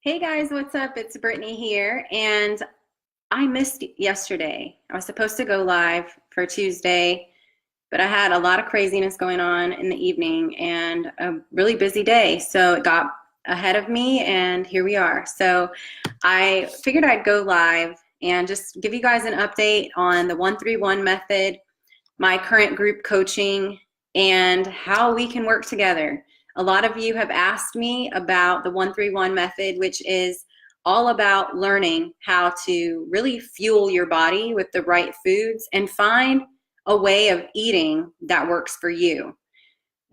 Hey guys, what's up? It's Brittany here, and I missed yesterday. I was supposed to go live for Tuesday, but I had a lot of craziness going on in the evening and a really busy day, so it got ahead of me, and here we are. So I figured I'd go live and just give you guys an update on the 131 method, my current group coaching, and how we can work together. A lot of you have asked me about the 131 method, which is all about learning how to really fuel your body with the right foods and find a way of eating that works for you.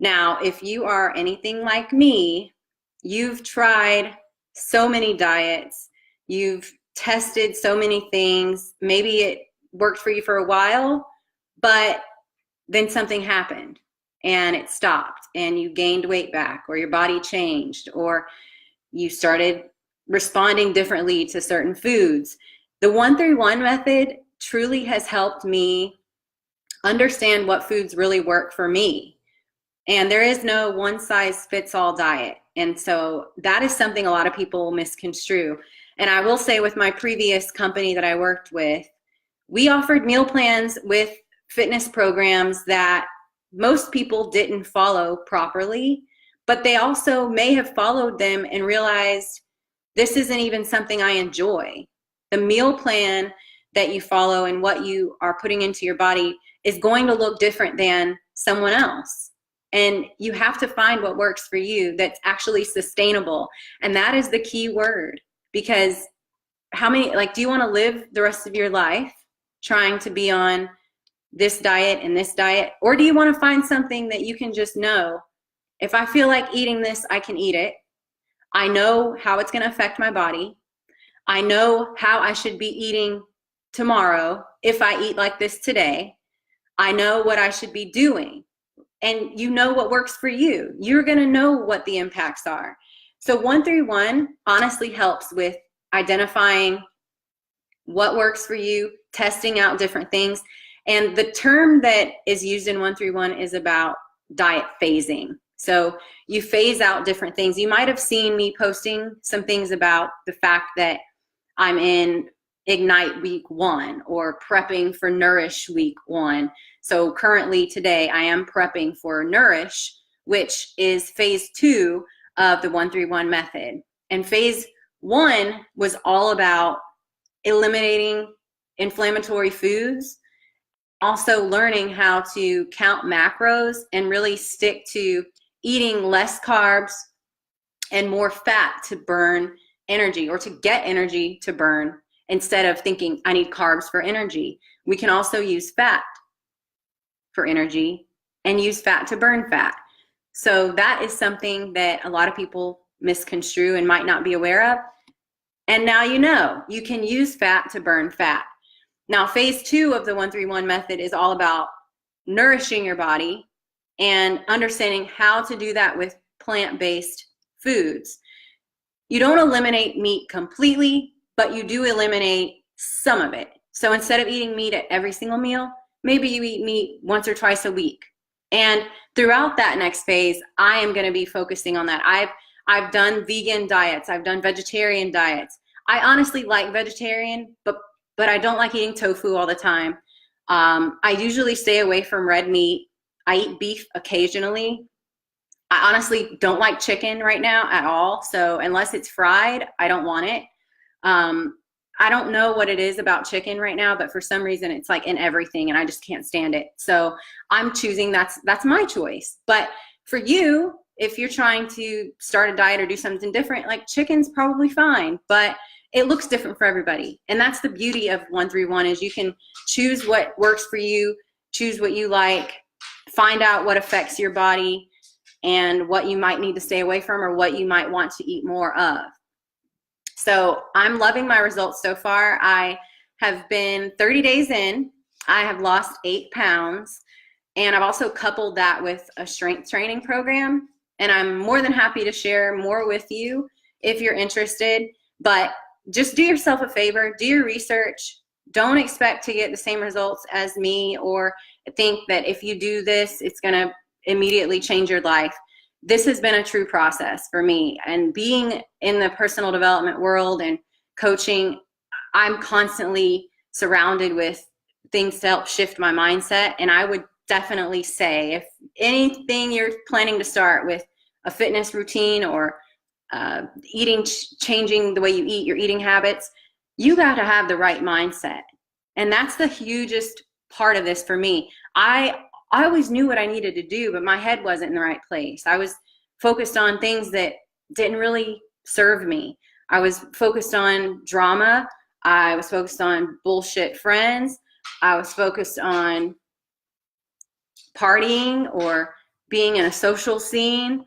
Now, if you are anything like me, you've tried so many diets, you've tested so many things. Maybe it worked for you for a while, but then something happened and it stopped and you gained weight back, or your body changed, or you started responding differently to certain foods. The 131 method truly has helped me understand what foods really work for me. And there is no one size fits all diet. And so that is something a lot of people misconstrue. And I will say, with my previous company that I worked with, we offered meal plans with fitness programs that most people didn't follow properly, but they also may have followed them and realized this isn't even something I enjoy. The meal plan that you follow and what you are putting into your body is going to look different than someone else. And you have to find what works for you that's actually sustainable. And that is the key word, because do you want to live the rest of your life trying to be on this diet and this diet? Or do you want to find something that you can just know, if I feel like eating this, I can eat it. I know how it's going to affect my body. I know how I should be eating tomorrow if I eat like this today. I know what I should be doing. And you know what works for you. You're going to know what the impacts are. So 131 honestly helps with identifying what works for you, testing out different things. And the term that is used in 131 is about diet phasing. So you phase out different things. You might have seen me posting some things about the fact that I'm in Ignite week 1 or prepping for Nourish week 1. So currently today I am prepping for Nourish, which is phase 2 of the 131 method. And phase 1 was all about eliminating inflammatory foods, also learning how to count macros and really stick to eating less carbs and more fat to burn energy, or to get energy to burn, instead of thinking I need carbs for energy. We can also use fat for energy and use fat to burn fat. So that is something that a lot of people misconstrue and might not be aware of. And now you can use fat to burn fat. Now, phase 2 of the 131 method is all about nourishing your body and understanding how to do that with plant-based foods. You don't eliminate meat completely, but you do eliminate some of it. So instead of eating meat at every single meal, maybe you eat meat once or twice a week. And throughout that next phase, I am going to be focusing on that. I've done vegan diets. I've done vegetarian diets. I honestly like vegetarian, but I don't like eating tofu all the time. I usually stay away from red meat. I eat beef occasionally. I honestly don't like chicken right now at all. So unless it's fried, I don't want it. I don't know what it is about chicken right now, but for some reason it's like in everything and I just can't stand it. So I'm choosing, that's my choice. But for you, if you're trying to start a diet or do something different, like chicken's probably fine, but it looks different for everybody. And that's the beauty of 131, is you can choose what works for you, choose what you like, find out what affects your body and what you might need to stay away from or what you might want to eat more of. So I'm loving my results so far. I have been 30 days in. I have lost 8 pounds. And I've also coupled that with a strength training program. And I'm more than happy to share more with you if you're interested. But just do yourself a favor, do your research. Don't expect to get the same results as me, or think that if you do this, it's going to immediately change your life. this has been a true process for me. And being in the personal development world and coaching, I'm constantly surrounded with things to help shift my mindset. And I would definitely say, if anything you're planning to start with, a fitness routine or changing the way you eat, your eating habits, you got to have the right mindset. And that's the hugest part of this for me. I always knew what I needed to do, but my head wasn't in the right place. I was focused on things that didn't really serve me. I was focused on drama. I was focused on bullshit friends. I was focused on partying or being in a social scene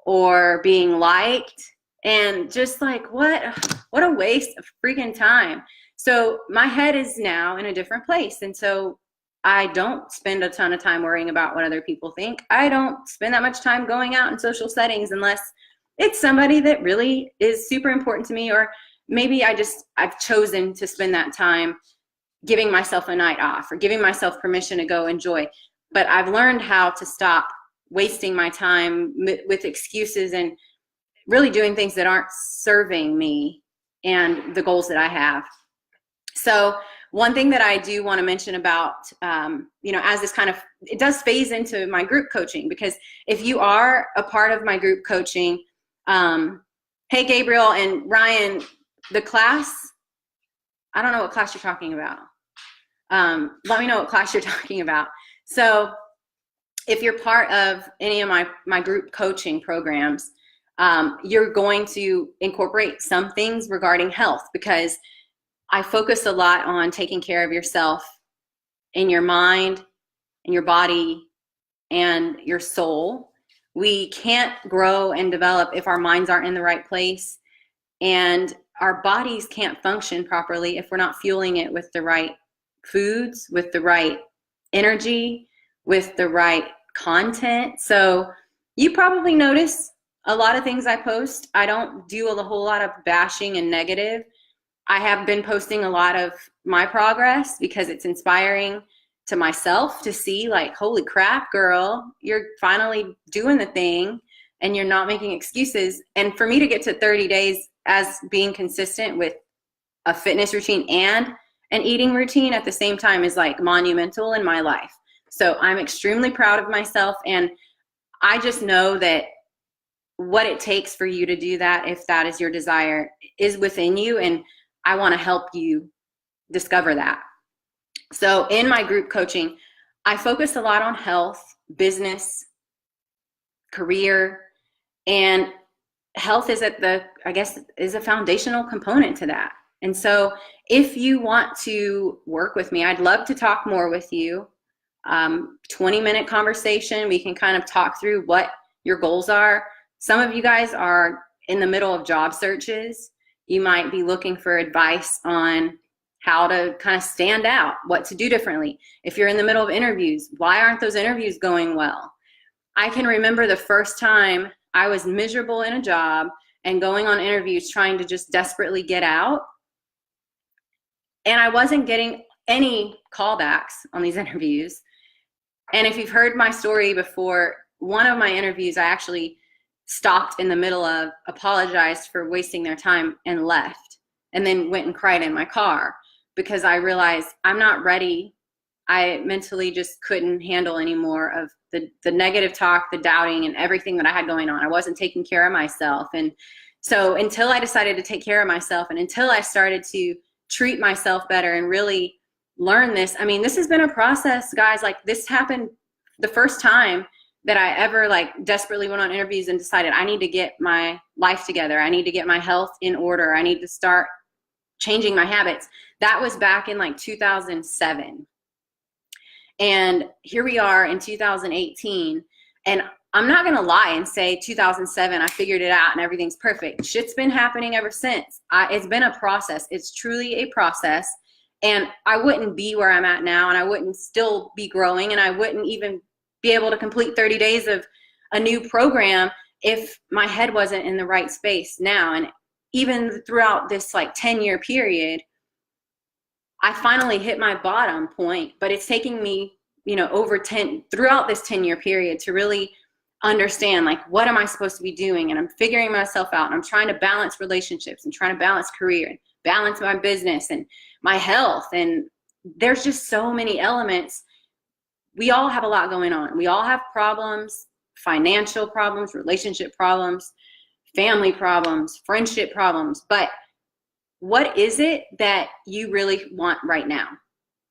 or being liked, and just like, what a waste of freaking time. So my head is now in a different place. And so I don't spend a ton of time worrying about what other people think. I don't spend that much time going out in social settings unless it's somebody that really is super important to me, or maybe I've chosen to spend that time giving myself a night off or giving myself permission to go enjoy. But I've learned how to stop wasting my time with excuses and really doing things that aren't serving me and the goals that I have. So one thing that I do want to mention about, as this kind of, it does phase into my group coaching, because if you are a part of my group coaching, hey, Gabriel and Ryan, the class, I don't know what class you're talking about. Let me know what class you're talking about. So if you're part of any of my group coaching programs, you're going to incorporate some things regarding health, because I focus a lot on taking care of yourself in your mind, in your body, and your soul. We can't grow and develop if our minds aren't in the right place, and our bodies can't function properly if we're not fueling it with the right foods, with the right energy, with the right content. So you probably notice a lot of things I post. I don't do a whole lot of bashing and negative. I have been posting a lot of my progress because it's inspiring to myself to see, like, holy crap, girl, you're finally doing the thing and you're not making excuses. And for me to get to 30 days as being consistent with a fitness routine and an eating routine at the same time is like monumental in my life. So I'm extremely proud of myself, and I just know that what it takes for you to do that, if that is your desire, is within you, and I want to help you discover that. So in my group coaching, I focus a lot on health, business, career, and health is is a foundational component to that. And so if you want to work with me, I'd love to talk more with you. 20-minute conversation. We can kind of talk through what your goals are. Some of you guys are in the middle of job searches. You might be looking for advice on how to kind of stand out, what to do differently. If you're in the middle of interviews, why aren't those interviews going well? I can remember the first time I was miserable in a job and going on interviews trying to just desperately get out. And I wasn't getting any callbacks on these interviews. And if you've heard my story before, one of my interviews, I actually stopped in the middle of, apologized for wasting their time, and left, and then went and cried in my car because I realized I'm not ready. I mentally just couldn't handle any more of the negative talk, the doubting, and everything that I had going on. I wasn't taking care of myself. And so until I decided to take care of myself, and until I started to treat myself better and really learn this, I mean, this has been a process, guys. Like, this happened the first time that I ever desperately went on interviews and decided I need to get my life together. I need to get my health in order. I need to start changing my habits. That was back in 2007. And here we are in 2018. And I'm not going to lie and say 2007, I figured it out and everything's perfect. Shit's been happening ever since. It's been a process. It's truly a process. And I wouldn't be where I'm at now, and I wouldn't still be growing, and I wouldn't even be able to complete 30 days of a new program if my head wasn't in the right space now. And even throughout this 10-year period, I finally hit my bottom point, but it's taking me, throughout this 10-year period to really understand, like, what am I supposed to be doing? And I'm figuring myself out, and I'm trying to balance relationships and trying to balance career and balance my business and my health. And there's just so many elements. We all have a lot going on. We all have problems, financial problems, relationship problems, family problems, friendship problems. But what is it that you really want right now?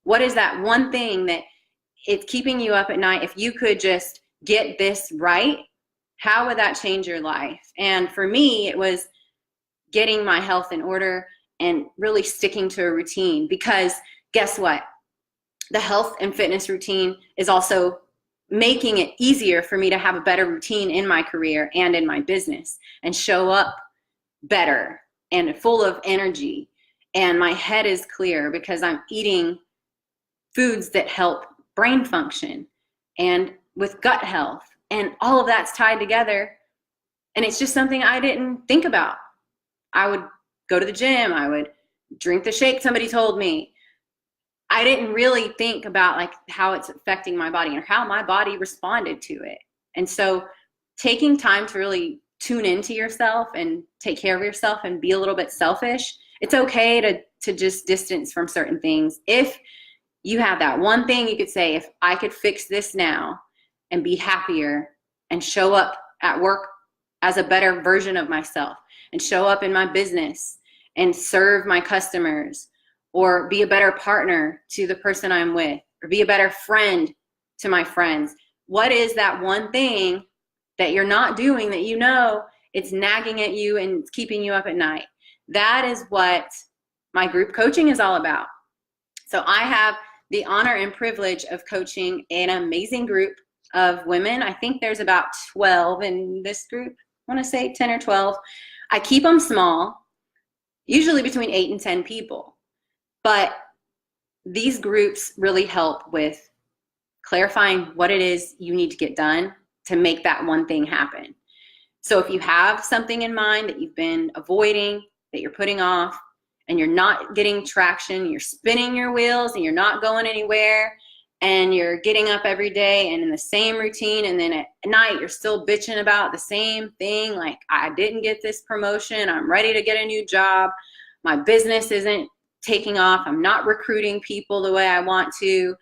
What is that one thing that it's keeping you up at night? If you could just get this right, how would that change your life? And for me, it was getting my health in order and really sticking to a routine, because guess what? The health and fitness routine is also making it easier for me to have a better routine in my career and in my business and show up better and full of energy. And my head is clear because I'm eating foods that help brain function and with gut health, and all of that's tied together. And it's just something I didn't think about. I would go to the gym, I would drink the shake somebody told me. I didn't really think about like how it's affecting my body or how my body responded to it. And so taking time to really tune into yourself and take care of yourself and be a little bit selfish. It's okay to just distance from certain things. If you have that one thing you could say, if I could fix this now and be happier and show up at work as a better version of myself and show up in my business and serve my customers, or be a better partner to the person I'm with, or be a better friend to my friends. What is that one thing that you're not doing that you know it's nagging at you and it's keeping you up at night? That is what my group coaching is all about. So I have the honor and privilege of coaching an amazing group of women. I think there's about 12 in this group. I want to say 10 or 12. I keep them small, usually between 8 and 10 people. But these groups really help with clarifying what it is you need to get done to make that one thing happen. So if you have something in mind that you've been avoiding, that you're putting off, and you're not getting traction, you're spinning your wheels and you're not going anywhere, and you're getting up every day and in the same routine, and then at night you're still bitching about the same thing, like, I didn't get this promotion, I'm ready to get a new job, my business isn't taking off, I'm not recruiting people the way I want to,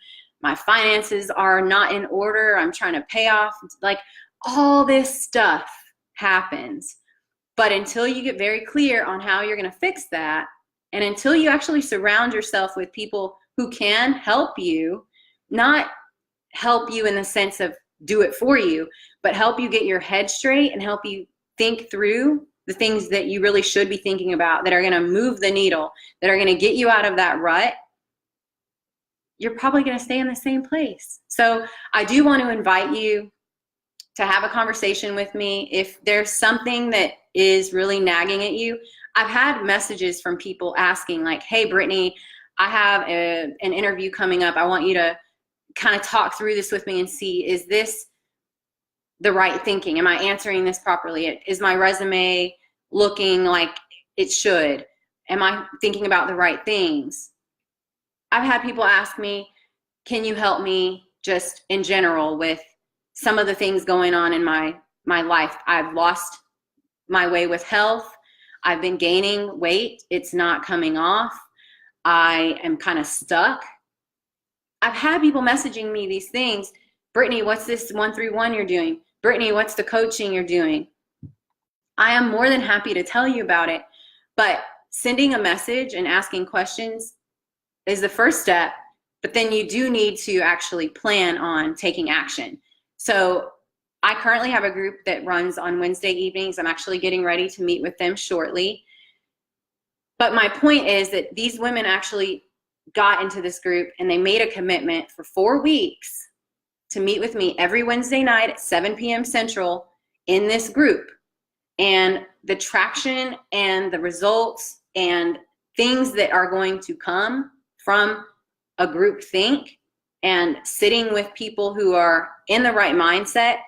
my finances are not in order, I'm trying to pay off, like, all this stuff happens. But until you get very clear on how you're going to fix that, and until you actually surround yourself with people who can help you, not help you in the sense of do it for you, but help you get your head straight and help you think through the things that you really should be thinking about, that are going to move the needle, that are going to get you out of that rut, you're probably going to stay in the same place. So I do want to invite you to have a conversation with me. If there's something that is really nagging at you, I've had messages from people asking like, hey, Brittany, I have an interview coming up. I want you to kind of talk through this with me and see, is this the right thinking? Am I answering this properly? Is my resume looking like it should? Am I thinking about the right things? I've had people ask me, can you help me just in general with some of the things going on in my life? I've lost my way with health. I've been gaining weight. It's not coming off. I am kind of stuck. I've had people messaging me these things. Brittany, what's this 131 you're doing? Brittany, what's the coaching you're doing? I am more than happy to tell you about it, but sending a message and asking questions is the first step, but then you do need to actually plan on taking action. So I currently have a group that runs on Wednesday evenings. I'm actually getting ready to meet with them shortly. But my point is that these women actually got into this group and they made a commitment for 4 weeks to meet with me every Wednesday night at 7 p.m. Central in this group. And the traction and the results and things that are going to come from a group think and sitting with people who are in the right mindset,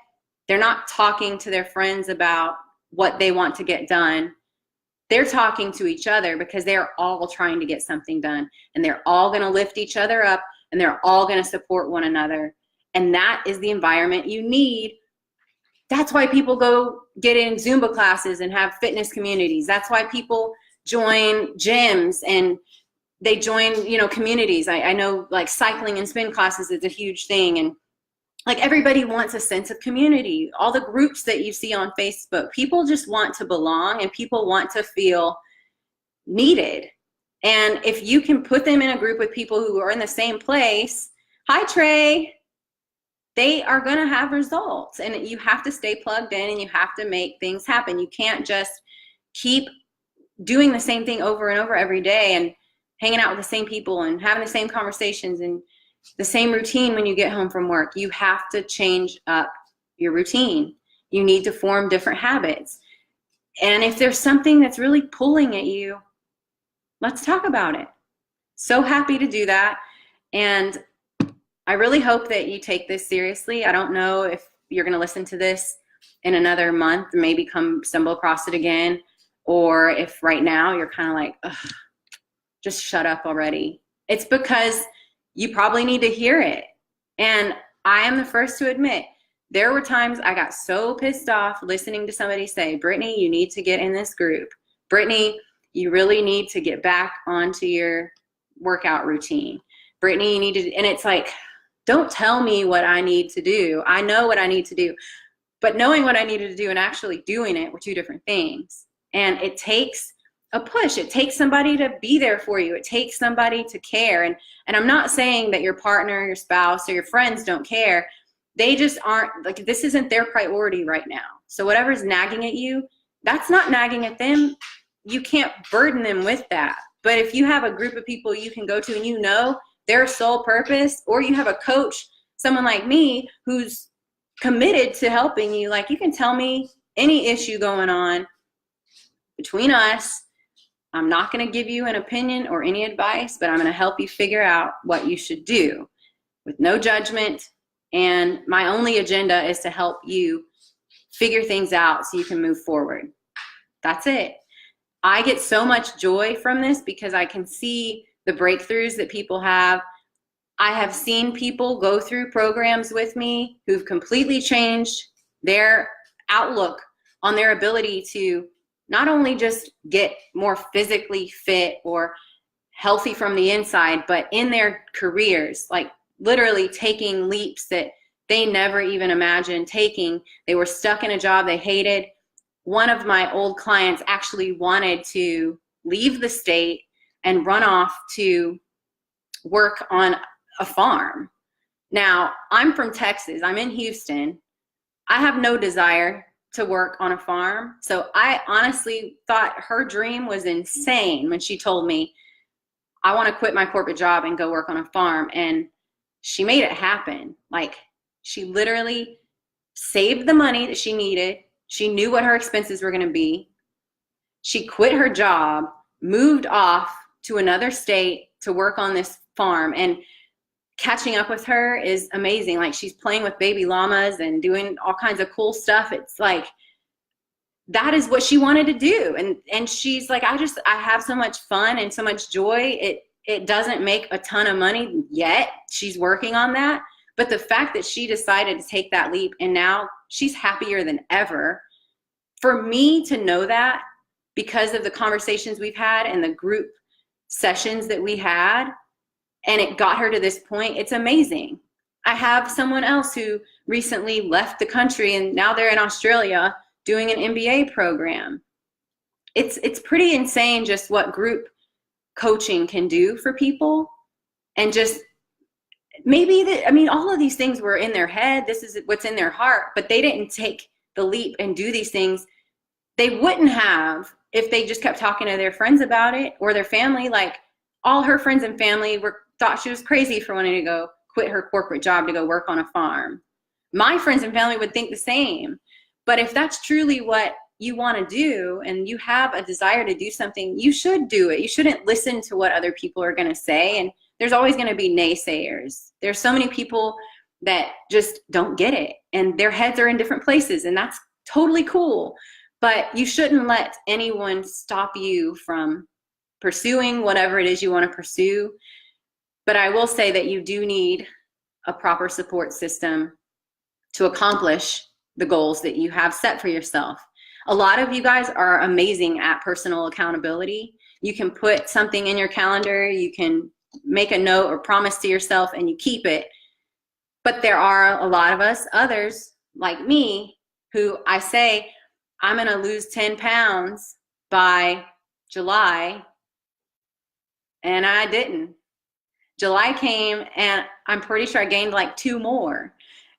they're not talking to their friends about what they want to get done. They're talking to each other because they're all trying to get something done, and they're all going to lift each other up, and they're all going to support one another. And that is the environment you need That's why people go get in Zumba classes and have fitness communities. That's why people join gyms and they join, you know, communities. I know like cycling and spin classes is a huge thing. And like everybody wants a sense of community. All the groups that you see on Facebook, people just want to belong and people want to feel needed. And if you can put them in a group with people who are in the same place, hi Trey, they are going to have results. And you have to stay plugged in and you have to make things happen. You can't just keep doing the same thing over and over every day and hanging out with the same people and having the same conversations and the same routine when you get home from work. You have to change up your routine. You need to form different habits. And if there's something that's really pulling at you, let's talk about it. So happy to do that. And I really hope that you take this seriously. I don't know if you're going to listen to this in another month, maybe stumble across it again, or if right now you're kind of like, ugh, just shut up already. It's because you probably need to hear it. And I am the first to admit, there were times I got so pissed off listening to somebody say, Brittany, you need to get in this group. Brittany, you really need to get back onto your workout routine. Brittany, you need to, and it's like, don't tell me what I need to do. I know what I need to do. But knowing what I needed to do and actually doing it were two different things. And it takes a push. It takes somebody to be there for you. It takes somebody to care. And I'm not saying that your partner, your spouse, or your friends don't care. They just aren't, like, this isn't their priority right now. So whatever's nagging at you, that's not nagging at them. You can't burden them with that. But if you have a group of people you can go to and you know their sole purpose, or you have a coach, someone like me who's committed to helping you, like, you can tell me any issue going on between us. I'm not going to give you an opinion or any advice, but I'm going to help you figure out what you should do with no judgment. And my only agenda is to help you figure things out so you can move forward. That's it. I get so much joy from this because I can see the breakthroughs that people have. I have seen people go through programs with me who've completely changed their outlook on their ability to not only just get more physically fit or healthy from the inside, but in their careers, like literally taking leaps that they never even imagined taking. They were stuck in a job they hated. One of my old clients actually wanted to leave the state and run off to work on a farm. Now, I'm from Texas. I'm in Houston. I have no desire to work on a farm. So I honestly thought her dream was insane when she told me, I want to quit my corporate job and go work on a farm. And she made it happen. Like, she literally saved the money that she needed. She knew what her expenses were going to be. She quit her job, moved off to another state to work on this farm. And catching up with her is amazing. Like, she's playing with baby llamas and doing all kinds of cool stuff. It's like, that is what she wanted to do. And she's like, I have so much fun and so much joy. It doesn't make a ton of money yet. She's working on that. But the fact that she decided to take that leap and now she's happier than ever, for me to know that because of the conversations we've had and the group sessions that we had, and it got her to this point, it's amazing. I have someone else who recently left the country and now they're in Australia doing an MBA program. It's pretty insane just what group coaching can do for people. And just maybe all of these things were in their head. This is what's in their heart, but they didn't take the leap and do these things. They wouldn't have if they just kept talking to their friends about it or their family. Like, all her friends and family thought she was crazy for wanting to go quit her corporate job to go work on a farm. My friends and family would think the same. But if that's truly what you want to do and you have a desire to do something, you should do it. You shouldn't listen to what other people are going to say. And there's always going to be naysayers. There's so many people that just don't get it and their heads are in different places, and that's totally cool. But you shouldn't let anyone stop you from pursuing whatever it is you want to pursue. But I will say that you do need a proper support system to accomplish the goals that you have set for yourself. A lot of you guys are amazing at personal accountability. You can put something in your calendar, you can make a note or promise to yourself, and you keep it. But there are a lot of us, others like me, who I say, I'm going to lose 10 pounds by July, and I didn't. July came, and I'm pretty sure I gained like 2 more.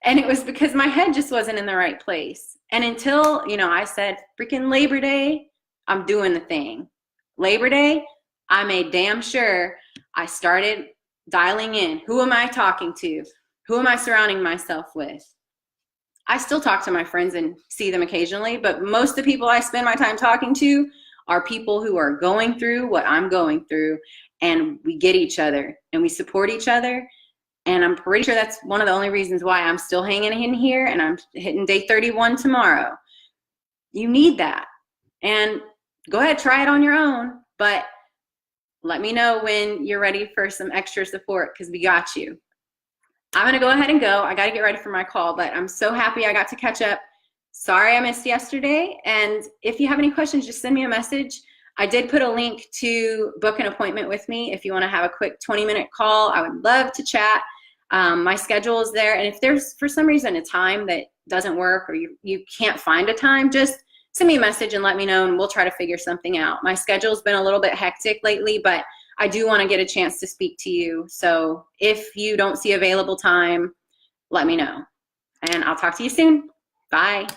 And it was because my head just wasn't in the right place. And until, you know, I said, freaking Labor Day, I'm doing the thing. Labor Day, I made damn sure I started dialing in. Who am I talking to? Who am I surrounding myself with? I still talk to my friends and see them occasionally, but most of the people I spend my time talking to are people who are going through what I'm going through, and we get each other and we support each other. And I'm pretty sure that's one of the only reasons why I'm still hanging in here and I'm hitting day 31 tomorrow. You need that. And go ahead, try it on your own, but let me know when you're ready for some extra support, because we got you. I'm going to go ahead and go. I got to get ready for my call, but I'm so happy I got to catch up. Sorry I missed yesterday. And if you have any questions, just send me a message. I did put a link to book an appointment with me. If you want to have a quick 20-minute call, I would love to chat. My schedule is there. And if there's, for some reason, a time that doesn't work or you can't find a time, just send me a message and let me know, and we'll try to figure something out. My schedule's been a little bit hectic lately, but I do want to get a chance to speak to you. So if you don't see available time, let me know. And I'll talk to you soon. Bye.